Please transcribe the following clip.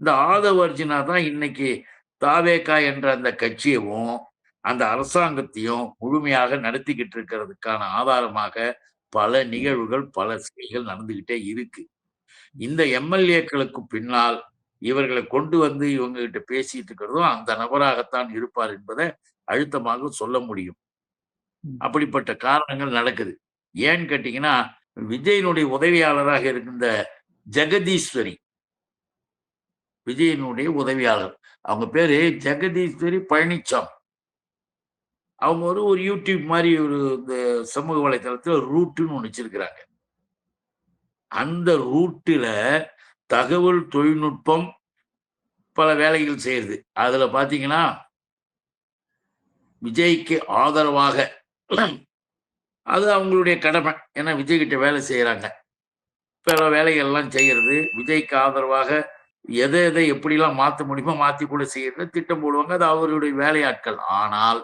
இந்த ஆதவ அர்ஜுனா தான் இன்னைக்கு தாவேகா என்ற அந்த கட்சியவும் அந்த அரசாங்கத்தையும் முழுமையாக நடத்திக்கிட்டு இருக்கிறதுக்கான ஆதாரமாக பல நிகழ்வுகள், பல செயல்கள் நடந்துகிட்டே இருக்கு. இந்த எம்எல்ஏக்களுக்கு பின்னால் இவர்களை கொண்டு வந்து இவங்க கிட்ட பேசிட்டு இருக்கிறதும் அந்த நபராகத்தான் இருப்பார் என்பதை அழுத்தமாக சொல்ல முடியும். அப்படிப்பட்ட காரணங்கள் நடக்குது. ஏன்னு கேட்டீங்கன்னா, விஜயனுடைய உதவியாளராக இருக்கின்ற ஜெகதீஸ்வரி, விஜயனுடைய உதவியாளர். அவங்க பேரு ஜெகதீஸ்வரி பழனிச்சாமி. அவங்க ஒரு யூடியூப் மாரி ஒரு இந்த சமூக வலைதளத்துல ரூட்ன்னு ஒண்ணு வச்சிருக்கிறாங்க. அந்த ரூட்டுல தகவல் தொழில்நுட்பம் பல வேலைகள் செய்யுது. அதுல பார்த்தீங்கன்னா, விஜய்க்கு ஆதரவாக அது அவங்களுடைய கடமை. ஏன்னா விஜய் கிட்ட வேலை செய்றாங்க. பிற வேலைகள்லாம் செய்யறது. விஜய்க்கு ஆதரவாக எத எதை எப்படிலாம் மாத்த முடியுமோ மாத்தி கூட செய்யறது திட்டம் போடுவாங்க. அது அவருடைய வேலையாட்கள். ஆனால்